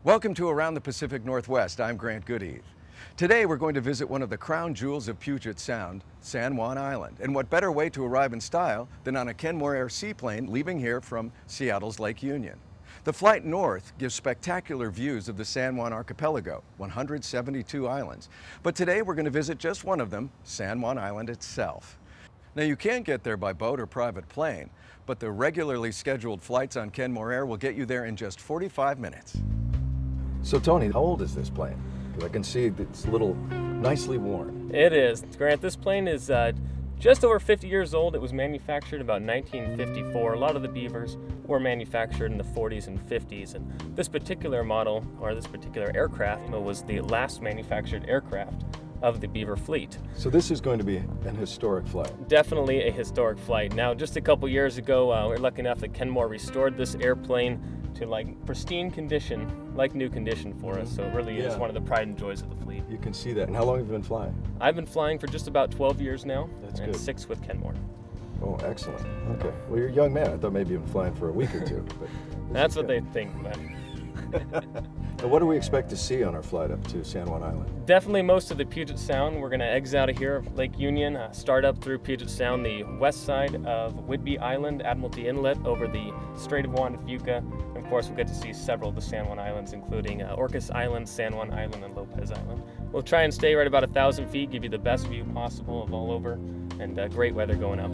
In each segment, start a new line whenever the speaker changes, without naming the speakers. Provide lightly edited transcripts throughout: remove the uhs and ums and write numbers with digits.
Welcome to Around the Pacific Northwest. I'm Grant Goodeve. Today we're going to visit one of the crown jewels of Puget Sound, San Juan Island. And what better way to arrive in style than on a Kenmore Air seaplane leaving here from Seattle's Lake Union. The flight north gives spectacular views of the San Juan archipelago, 172 islands. But today we're going to visit just one of them, San Juan Island itself. Now you can get there by boat or private plane, but the regularly scheduled flights on Kenmore Air will get you there in just 45 minutes. So Tony, how old is this plane? Because I can see it's a little nicely worn.
It is. Grant, this plane is just over 50 years old. It was manufactured about 1954. A lot of the Beavers were manufactured in the 40s and 50s. And this particular model, or this particular aircraft, was the last manufactured aircraft of the Beaver fleet.
So this is going to be an historic flight.
Definitely a historic flight. Now, just a couple years ago, we were lucky enough that Kenmore restored this airplane to like pristine condition, like new condition for us. So it really is one of the pride and joys of the fleet.
You can see that. And how long have you been flying?
I've been flying for just about 12 years now.
That's
and
good.
6 with Kenmore.
Oh, excellent. Okay. Well, you're a young man. I thought maybe you've been flying for a week or two. But
that's what they think, man.
Now, what do we expect to see on our flight up to San Juan Island?
Definitely most of the Puget Sound. We're going to exit out of here, Lake Union, start up through Puget Sound, the west side of Whidbey Island, Admiralty Inlet, over the Strait of Juan de Fuca. And of course, we'll get to see several of the San Juan Islands, including Orcas Island, San Juan Island, and Lopez Island. We'll try and stay right about 1,000 feet, give you the best view possible of all over, and great weather going up.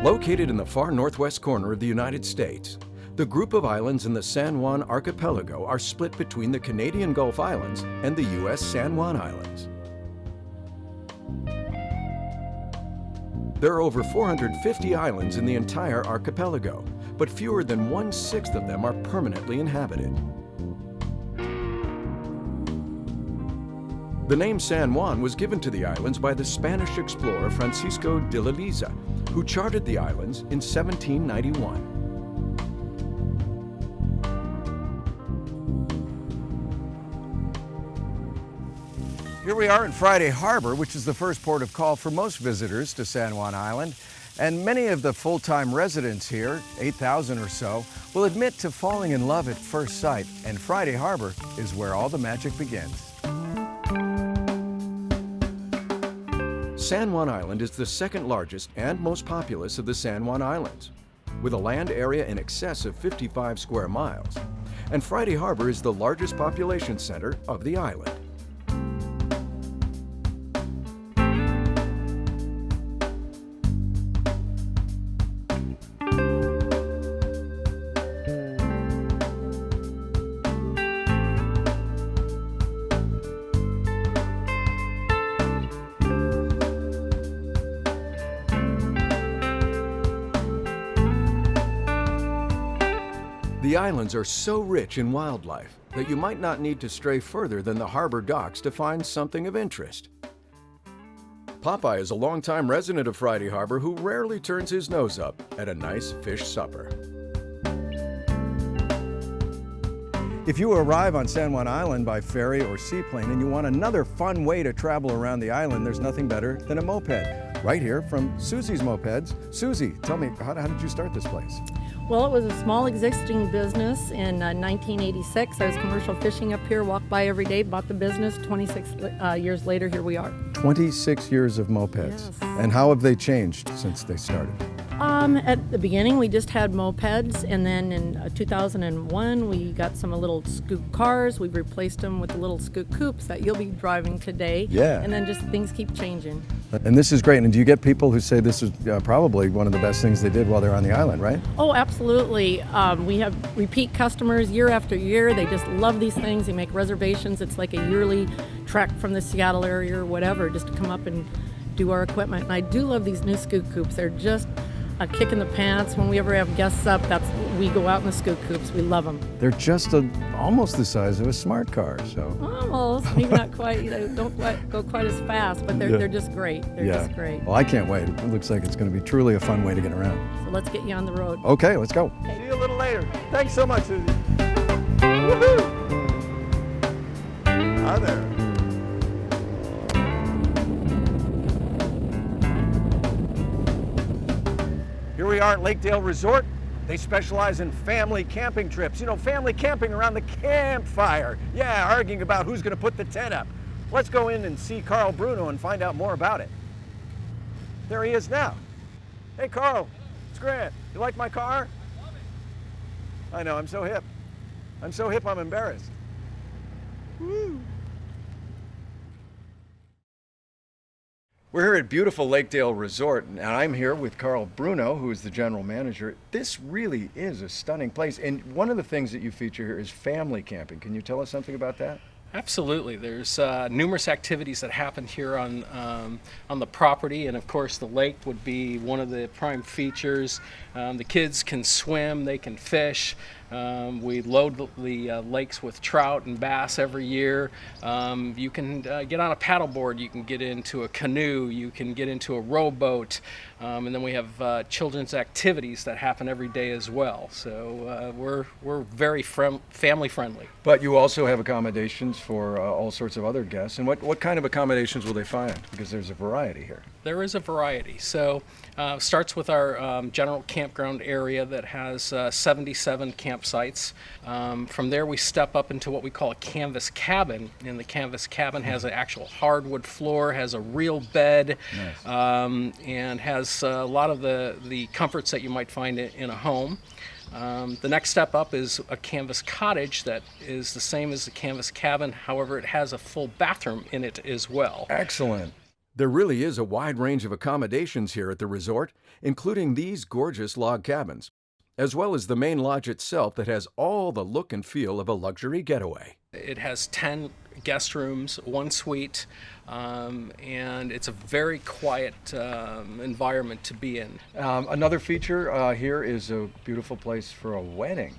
Located in the far northwest corner of the United States, the group of islands in the San Juan archipelago are split between the Canadian Gulf Islands and the U.S. San Juan Islands. There are over 450 islands in the entire archipelago, but fewer than 1/6 of them are permanently inhabited. The name San Juan was given to the islands by the Spanish explorer Francisco de la Liza, who charted the islands in 1791.
Here we are in Friday Harbor, which is the first port of call for most visitors to San Juan Island. And many of the full-time residents here, 8,000 or so, will admit to falling in love at first sight. And Friday Harbor is where all the magic begins.
San Juan Island is the second largest and most populous of the San Juan Islands, with a land area in excess of 55 square miles. And Friday Harbor is the largest population center of the island. The islands are so rich in wildlife that you might not need to stray further than the harbor docks to find something of interest. Popeye is a longtime resident of Friday Harbor who rarely turns his nose up at a nice fish supper.
If you arrive on San Juan Island by ferry or seaplane and you want another fun way to travel around the island, there's nothing better than a moped. Right here from Susies Mopeds. Susie, tell me, how did you start this place?
Well, it was a small existing business in 1986. I was commercial fishing up here, walked by every day, bought the business. 26 years later, here we are.
26 years of mopeds.
Yes.
And how have they changed since they started?
At the beginning, we just had mopeds, and then in 2001, we got some little scoot cars. We've replaced them with the little scoot coupes that you'll be driving today.
Yeah.
And then just things keep changing.
And this is great. And do you get people who say this is probably one of the best things they did while they're on the island, right?
Oh, absolutely. We have repeat customers year after year. They just love these things. They make reservations. It's like a yearly trek from the Seattle area or whatever, just to come up and do our equipment. And I do love these new scoot coupes. They're just a kick in the pants. When we ever have guests up, we go out in the scoot coupes. We love them.
They're just almost the size of a smart car, so.
Almost, maybe not quite. Don't go quite as fast, but they're just great. They're just great.
Well, I can't wait. It looks like it's going to be truly a fun way to get around.
So let's get you on the road.
Okay, let's go.
Okay.
See you a little later. Thanks so much, Susie. Woohoo! Hi there. Here we are at Lakedale Resort. They specialize in family camping trips. You know, family camping around the campfire. Yeah, arguing about who's gonna put the tent up. Let's go in and see Carl Bruno and find out more about it. There he is now. Hey Carl, it's Grant. You like my car? I know, I'm so hip. I'm so hip, I'm embarrassed. Woo. We're here at beautiful Lakedale Resort, and I'm here with Carl Bruno, who is the general manager. This really is a stunning place, and one of the things that you feature here is family camping. Can you tell us something about that?
Absolutely. There's numerous activities that happen here on the property, and of course the lake would be one of the prime features. The kids can swim, they can fish. We load the lakes with trout and bass every year. You can get on a paddleboard, you can get into a canoe, you can get into a rowboat, and then we have children's activities that happen every day as well. So we're very family friendly.
But you also have accommodations for all sorts of other guests. And what kind of accommodations will they find? Because there's a variety here.
There is a variety. So starts with our general campground area that has 77 campsites. From there we step up into what we call a canvas cabin, and the canvas cabin has an actual hardwood floor, has a real bed, nice. And has a lot of the comforts that you might find in a home. The next step up is a canvas cottage that is the same as the canvas cabin, however it has a full bathroom in it as well.
Excellent.
There really is a wide range of accommodations here at the resort, including these gorgeous log cabins, as well as the main lodge itself that has all the look and feel of a luxury getaway.
It has 10 guest rooms, 1 suite, and it's a very quiet environment to be in.
Another feature here is a beautiful place for a wedding.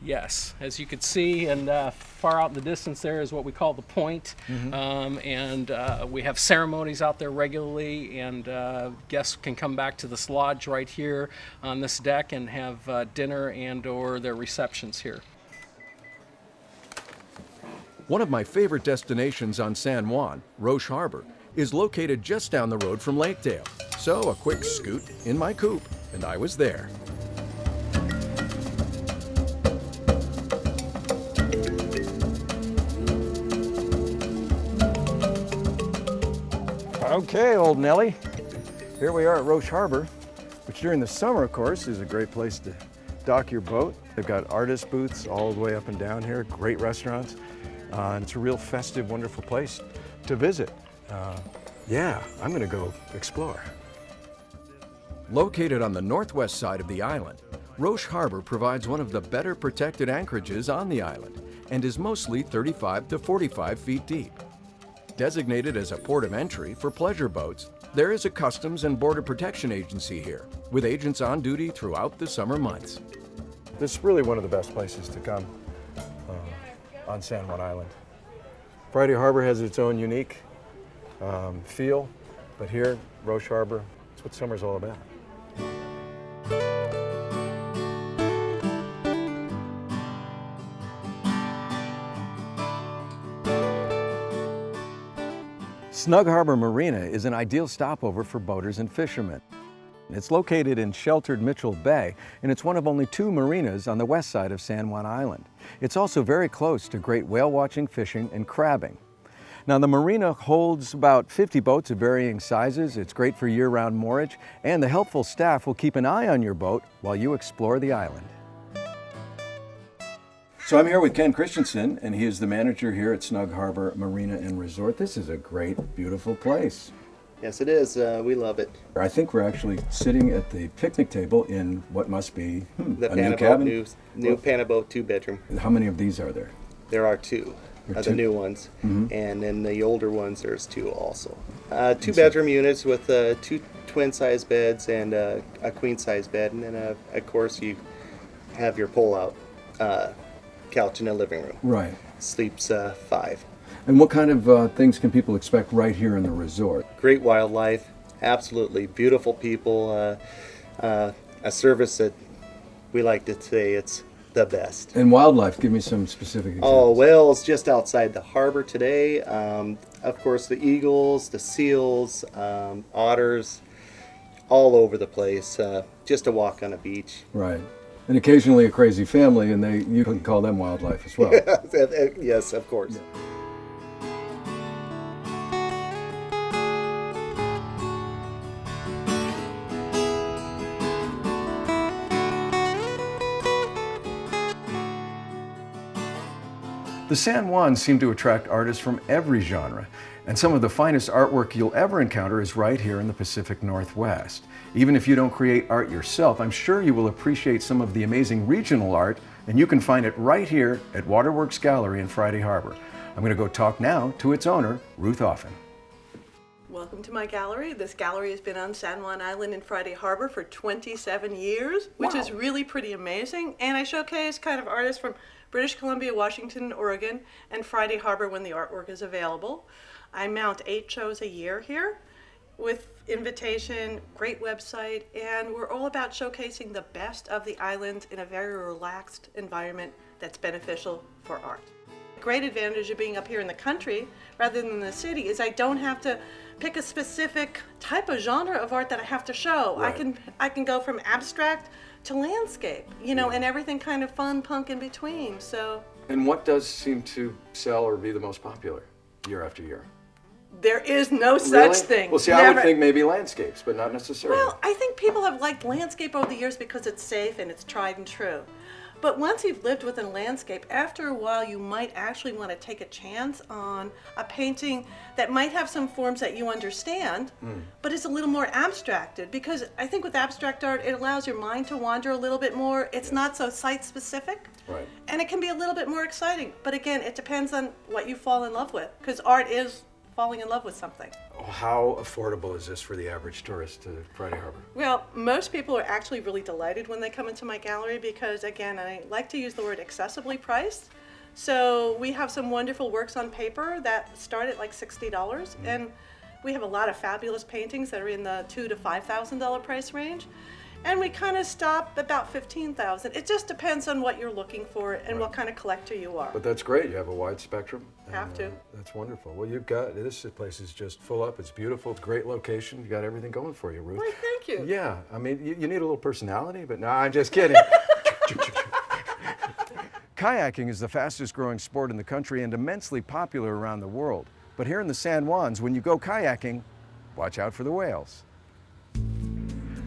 Yes, as you can see, and far out in the distance there is what we call the point. Mm-hmm. And we have ceremonies out there regularly, and guests can come back to this lodge right here on this deck and have dinner and or their receptions here.
One of my favorite destinations on San Juan, Roche Harbor, is located just down the road from Lakedale. So a quick scoot in my coupe, and I was there.
Okay, old Nellie. Here we are at Roche Harbor, which during the summer, of course, is a great place to dock your boat. They've got artist booths all the way up and down here, great restaurants, and it's a real festive, wonderful place to visit. Yeah, I'm gonna go explore.
Located on the northwest side of the island, Roche Harbor provides one of the better protected anchorages on the island and is mostly 35 to 45 feet deep. Designated as a port of entry for pleasure boats, there is a Customs and Border Protection Agency here, with agents on duty throughout the summer months.
This is really one of the best places to come on San Juan Island. Friday Harbor has its own unique feel, but here, Roche Harbor, it's what summer's all about. Snug Harbor Marina is an ideal stopover for boaters and fishermen. It's located in sheltered Mitchell Bay, and it's one of only 2 marinas on the west side of San Juan Island. It's also very close to great whale watching, fishing, and crabbing. Now, the marina holds about 50 boats of varying sizes. It's great for year-round moorage, and the helpful staff will keep an eye on your boat while you explore the island. So I'm here with Ken Christensen, and he is the manager here at Snug Harbor Marina and Resort. This is a great, beautiful place.
Yes, it is. We love it.
I think we're actually sitting at the picnic table in what must be
The
a new cabin?
New Panaboat 2-bedroom.
How many of these are there?
There are 2. The new ones. Mm-hmm. And then the older ones, there's 2 also. 2-bedroom units with 2 twin-size beds and a queen-size bed. And then, of course, you have your pull-out couch in the living room.
Right.
Sleeps 5.
And what kind of things can people expect right here in the resort?
Great wildlife, absolutely beautiful people, a service that we like to say it's the best.
And wildlife, give me some specific examples.
Oh, whales just outside the harbor today. Of course, the eagles, the seals, otters, all over the place. Just a walk on a beach.
Right.
And occasionally a crazy family, and you can call them wildlife as well.
Yes, of course.
The San Juans seem to attract artists from every genre, and some of the finest artwork you'll ever encounter is right here in the Pacific Northwest. Even if you don't create art yourself, I'm sure you will appreciate some of the amazing regional art, and you can find it right here at Waterworks Gallery in Friday Harbor. I'm going to go talk now to its owner, Ruth Offen.
Welcome to my gallery. This gallery has been on San Juan Island in Friday Harbor for 27 years, which is really pretty amazing. And I showcase kind of artists from British Columbia, Washington, Oregon, and Friday Harbor when the artwork is available. I mount 8 shows a year here with invitation, great website, and we're all about showcasing the best of the island in a very relaxed environment that's beneficial for art. The great advantage of being up here in the country rather than the city is I don't have to pick a specific type of genre of art that I have to show.
Right.
I can go from abstract to landscape, you know, and everything kind of fun, punk in between. So.
And what does seem to sell or be the most popular year after year?
There is no such thing.
Well, see, I would think maybe landscapes, but not necessarily.
Well, I think people have liked landscape over the years because it's safe and it's tried and true. But once you've lived within a landscape, after a while you might actually want to take a chance on a painting that might have some forms that you understand, but it's a little more abstracted, because I think with abstract art it allows your mind to wander a little bit more. It's not so site specific,
right,
and it can be a little bit more exciting. But again, it depends on what you fall in love with, because art is falling in love with something.
How affordable is this for the average tourist to Friday Harbor?
Well, most people are actually really delighted when they come into my gallery because, again, I like to use the word accessibly priced. So we have some wonderful works on paper that start at like $60, and we have a lot of fabulous paintings that are in the $2,000 to $5,000 price range. And we kind of stop about $15,000. It just depends on what you're looking for and what kind of collector you are.
But that's great. You have a wide spectrum.
Have to.
That's wonderful. Well, you've got, this place is just full up. It's beautiful. It's a great location. You got everything going for you, Ruth.
Why, thank you.
Yeah. I mean, you need a little personality, but no, I'm just kidding. Kayaking is the fastest growing sport in the country and immensely popular around the world. But here in the San Juans, when you go kayaking, watch out for the whales.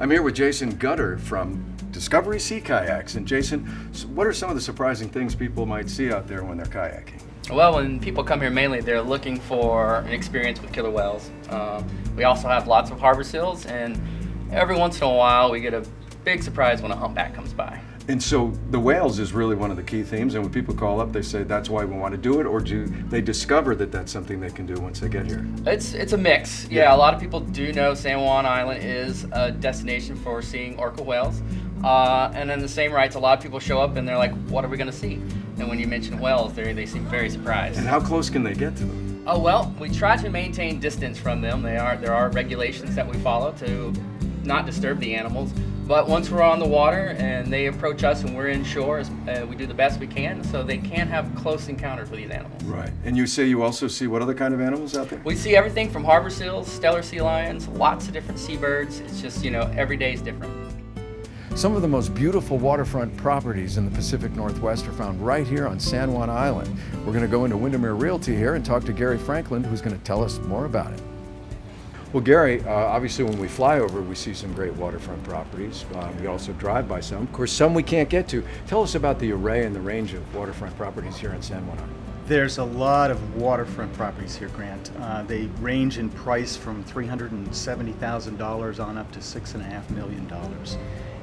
I'm here with Jason Gutter from Discovery Sea Kayaks. And Jason, what are some of the surprising things people might see out there when they're kayaking?
Well, when people come here, mainly they're looking for an experience with killer whales. We also have lots of harbor seals, and every once in a while we get a big surprise when a humpback comes by.
And so the whales is really one of the key themes, and when people call up, they say that's why we want to do it, or do they discover that that's something they can do once they get here?
It's a mix. Yeah, a lot of people do know San Juan Island is a destination for seeing orca whales. And in the same rights, a lot of people show up and they're like, what are we going to see? And when you mention whales, they seem very surprised.
And how close can they get to them?
Oh, well, we try to maintain distance from them. There are regulations that we follow to not disturb the animals. But once we're on the water and they approach us and we're inshore, we do the best we can so they can't have close encounters with these animals.
Right. And you say you also see what other kind of animals out there?
We see everything from harbor seals, stellar sea lions, lots of different seabirds. It's just, every day is different.
Some of the most beautiful waterfront properties in the Pacific Northwest are found right here on San Juan Island. We're going to go into Windermere Realty here and talk to Gary Franklin, who's going to tell us more about it. Well, Gary, obviously when we fly over, we see some great waterfront properties. We also drive by some. Of course, some we can't get to. Tell us about the array and the range of waterfront properties here in San Juan Island.
There's a lot of waterfront properties here, Grant. They range in price from $370,000 on up to $6.5 million.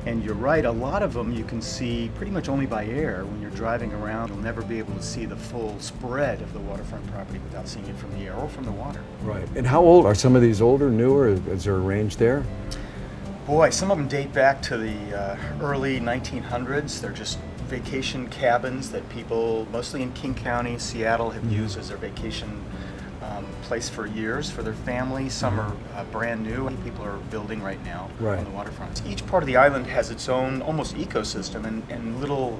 And you're right, a lot of them you can see pretty much only by air. When you're driving around, you'll never be able to see the full spread of the waterfront property without seeing it from the air or from the water.
Right. And how old are some of these? Older, newer? Is there a range there?
Boy, some of them date back to the early 1900s. They're just vacation cabins that people, mostly in King County, Seattle, have used as their vacation place for years for their family. Some are brand new, and people are building right now on the waterfront. Each part of the island has its own almost ecosystem and little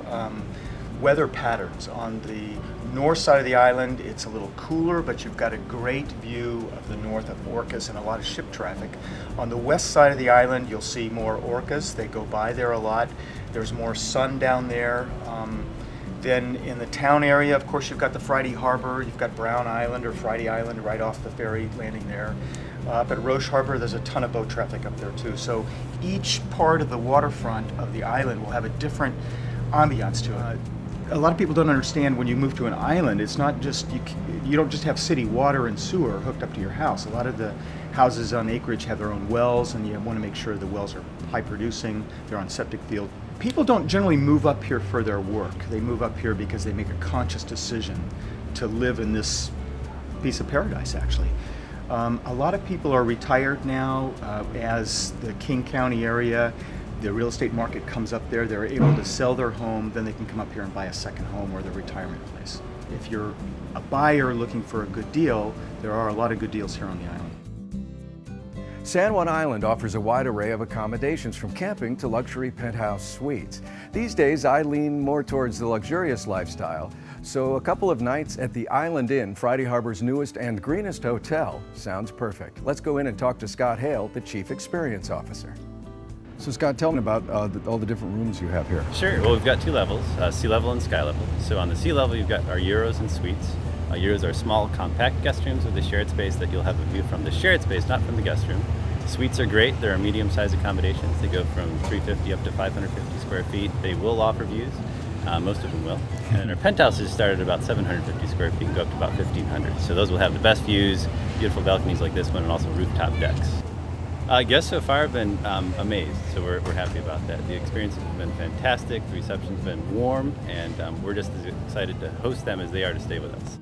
weather patterns. On the north side of the island, it's a little cooler, but you've got a great view of the north of orcas and a lot of ship traffic. On the west side of the island, you'll see more orcas. They go by there a lot. There's more sun down there. Then in the town area, of course, you've got the Friday Harbor, you've got Brown Island or Friday Island right off the ferry landing there. Up at Roche Harbor, there's a ton of boat traffic up there too. So each part of the waterfront of the island will have a different ambiance to it. A lot of people don't understand when you move to an island, it's not just, you don't just have city water and sewer hooked up to your house. A lot of the houses on acreage have their own wells, and you want to make sure the wells are high producing, they're on septic field. People don't generally move up here for their work. They move up here because they make a conscious decision to live in this piece of paradise, actually. A lot of people are retired now. As the King County area, the real estate market comes up there, they're able to sell their home, then they can come up here and buy a second home or their retirement place. If you're a buyer looking for a good deal, there are a lot of good deals here on the island.
San Juan Island offers a wide array of accommodations from camping to luxury penthouse suites. These days, I lean more towards the luxurious lifestyle, so a couple of nights at the Island Inn, Friday Harbor's newest and greenest hotel, sounds perfect. Let's go in and talk to Scott Hale, the Chief Experience Officer. So Scott, tell me about all the different rooms you have here.
Sure. Well, we've got two levels, sea level and sky level. So on the sea level, you've got our Euros and suites. Euros are small, compact guest rooms with a shared space that you'll have a view from the shared space, not from the guest room. Suites are great. They're medium-sized accommodations. They go from 350 up to 550 square feet. They will offer views. Most of them will. And our penthouses start at about 750 square feet and go up to about 1,500. So those will have the best views, beautiful balconies like this one, and also rooftop decks. Guests so far have been amazed, so we're happy about that. The experience has been fantastic. The reception's been warm, and we're just as excited to host them as they are to stay with us.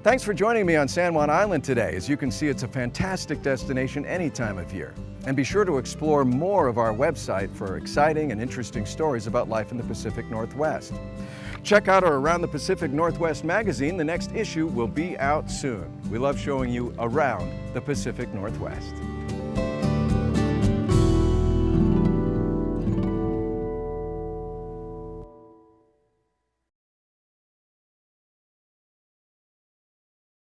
Thanks for joining me on San Juan Island today. As you can see, it's a fantastic destination any time of year. And be sure to explore more of our website for exciting and interesting stories about life in the Pacific Northwest. Check out our Around the Pacific Northwest magazine. The next issue will be out soon. We love showing you around the Pacific Northwest.